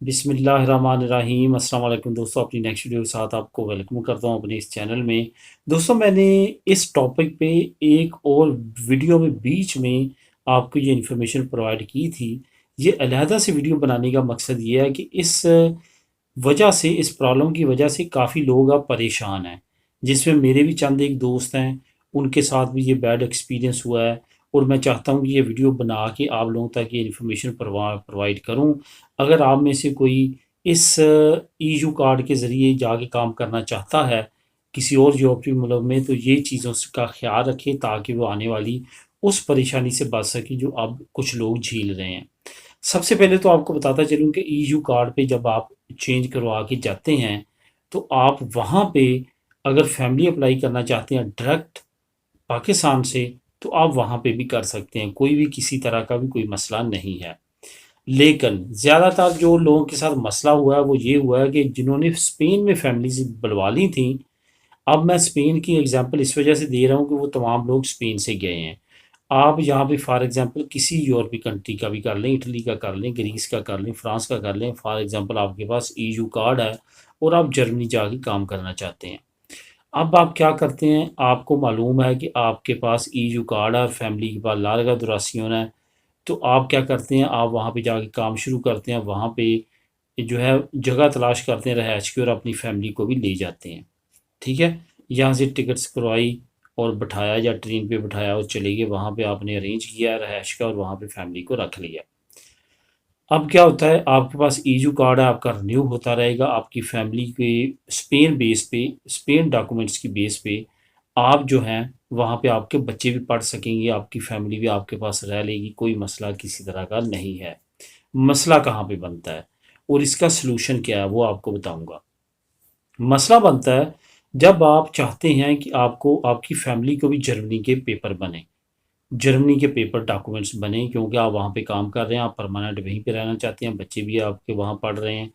बिस्मिल्लाहिर्रहमानिर्रहीम। अस्सलाम वालेकुम दोस्तों, अपनी नेक्स्ट वीडियो के साथ आपको वेलकम करता हूँ अपने इस चैनल में। दोस्तों, मैंने इस टॉपिक पे एक और वीडियो में बीच में आपको ये इन्फॉर्मेशन प्रोवाइड की थी। ये अलहदा से वीडियो बनाने का मकसद ये है कि इस वजह से, इस प्रॉब्लम की वजह से काफ़ी लोग अब परेशान हैं, जिसमें मेरे भी चंद एक दोस्त हैं, उनके साथ भी ये बैड एक्सपीरियंस हुआ है। और मैं चाहता हूँ कि ये वीडियो बना के आप लोगों तक ये इन्फॉर्मेशन प्रोवाइड करूँ। अगर आप में से कोई इस ईयू कार्ड के ज़रिए जाके काम करना चाहता है किसी और यूरोपीय मुल्क में, तो ये चीज़ों का ख्याल रखें ताकि वो आने वाली उस परेशानी से बच सके जो अब कुछ लोग झेल रहे हैं। सबसे पहले तो आपको बताता चलूँ कि ईयू कार्ड पे जब आप चेंज करवा के जाते हैं, तो आप वहाँ पे अगर फैमिली अप्लाई करना चाहते हैं डायरेक्ट पाकिस्तान से, तो आप वहाँ पे भी कर सकते हैं, कोई भी किसी तरह का भी कोई मसला नहीं है। लेकिन ज़्यादातर जो लोगों के साथ मसला हुआ है वो ये हुआ है कि जिन्होंने स्पेन में फैमिली से बुलवा ली थी। अब मैं स्पेन की एग्जांपल इस वजह से दे रहा हूँ कि वो तमाम लोग स्पेन से गए हैं। आप यहाँ पे फॉर एग्जांपल किसी यूरोपीय कंट्री का भी कर लें, इटली का कर लें, ग्रीस का कर लें, फ्रांस का कर लें। फॉर एग्जांपल आपके पास ईयू कार्ड है और आप जर्मनी जाके काम करना चाहते हैं। अब आप क्या करते हैं, आपको मालूम है कि आपके पास ईयू कार्ड है और फैमिली के पास लारगा दुरासियों है। तो आप क्या करते हैं, आप वहाँ पे जाके काम शुरू करते हैं, वहाँ पे जो है जगह तलाश करते हैं रहायश की और अपनी फैमिली को भी ले जाते हैं। ठीक है, यहाँ से टिकट्स करवाई और बिठाया या ट्रेन पे बिठाया और चले गए, वहाँ पे आपने अरेंज किया रहायश का और वहाँ पे फैमिली को रख लिया। अब क्या होता है, आपके पास ईयू कार्ड है, आपका रिन्यू होता रहेगा, आपकी फैमिली के स्पेन बेस पे, स्पेन डॉक्यूमेंट्स की बेस पे आप जो हैं वहाँ पे आपके बच्चे भी पढ़ सकेंगे, आपकी फैमिली भी आपके पास रह लेगी, कोई मसला किसी तरह का नहीं है। मसला कहाँ पे बनता है और इसका सलूशन क्या है वो आपको बताऊंगा। मसला बनता है जब आप चाहते हैं कि आपको, आपकी फैमिली को भी जर्मनी के पेपर बने, जर्मनी के पेपर डॉक्यूमेंट्स बने, क्योंकि आप वहाँ पे काम कर रहे हैं, आप परमानेंट वहीं पे रहना चाहते हैं, बच्चे भी आपके वहाँ पढ़ रहे हैं।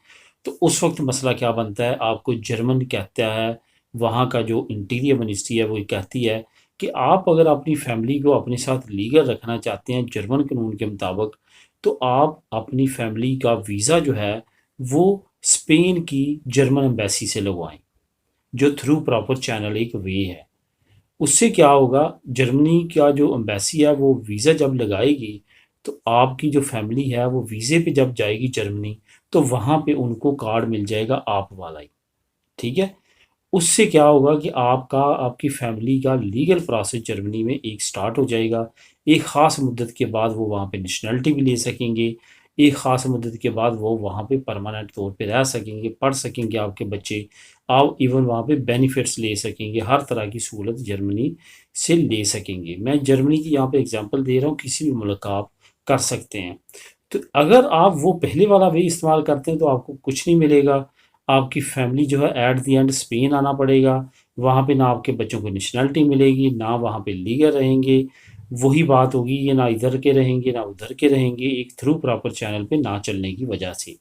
तो उस वक्त मसला क्या बनता है, आपको जर्मन कहता है, वहाँ का जो इंटीरियर मिनिस्ट्री है वो ये कहती है कि आप अगर अपनी फैमिली को अपने साथ लीगल रखना चाहते हैं जर्मन कानून के मुताबिक, तो आप अपनी फैमिली का वीज़ा जो है वो स्पेन की जर्मन एम्बेसी से लगवाएं, जो थ्रू प्रॉपर चैनल एक वे है। उससे क्या होगा, जर्मनी का जो एम्बेसी है वो वीज़ा जब लगाएगी, तो आपकी जो फैमिली है वो वीज़े पे जब जाएगी जर्मनी, तो वहाँ पे उनको कार्ड मिल जाएगा आप वाला ही। ठीक है, उससे क्या होगा कि आपका, आपकी फैमिली का लीगल प्रोसेस जर्मनी में एक स्टार्ट हो जाएगा। एक ख़ास मुद्दत के बाद वो वहाँ पे नेशनलिटी भी ले सकेंगे। एक ख़ास मुद्दत के बाद वो वहाँ पे परमानेंट तौर पे रह सकेंगे, पढ़ सकेंगे आपके बच्चे। आप इवन वहाँ पे बेनिफिट्स ले सकेंगे, हर तरह की सहूलत जर्मनी से ले सकेंगे। मैं जर्मनी की यहाँ पे एग्जांपल दे रहा हूँ, किसी भी मुल्क का आप कर सकते हैं। तो अगर आप वो पहले वाला वे इस्तेमाल करते हैं तो आपको कुछ नहीं मिलेगा। आपकी फैमिली जो है एट द एंड स्पेन आना पड़ेगा। वहाँ पे ना आपके बच्चों को नेशनलिटी मिलेगी, ना वहाँ पे लीगल रहेंगे। वही बात होगी, ये ना इधर के रहेंगे ना उधर के रहेंगे, एक थ्रू प्रॉपर चैनल पे ना चलने की वजह से।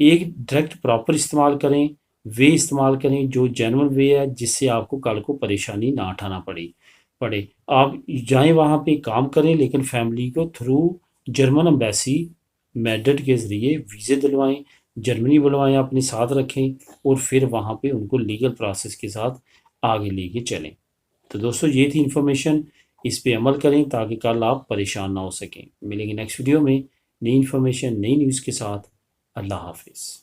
एक डायरेक्ट प्रॉपर इस्तेमाल करें, वे इस्तेमाल करें जो जेन्युइन वे है, जिससे आपको कल को परेशानी ना उठाना पड़े। आप जाएं वहाँ पे काम करें, लेकिन फैमिली को थ्रू जर्मन एम्बेसी मेथड के ज़रिए वीज़े दिलवाएं, जर्मनी बुलवाएं, अपने साथ रखें और फिर वहाँ पे उनको लीगल प्रोसेस के साथ आगे लेके चलें। तो दोस्तों, ये थी इन्फॉर्मेशन, इस पे अमल करें ताकि कल आप परेशान ना हो सकें। मिलेंगे नेक्स्ट वीडियो में नई इन्फॉर्मेशन, नई न्यूज़ के साथ। अल्लाह हाफिज़।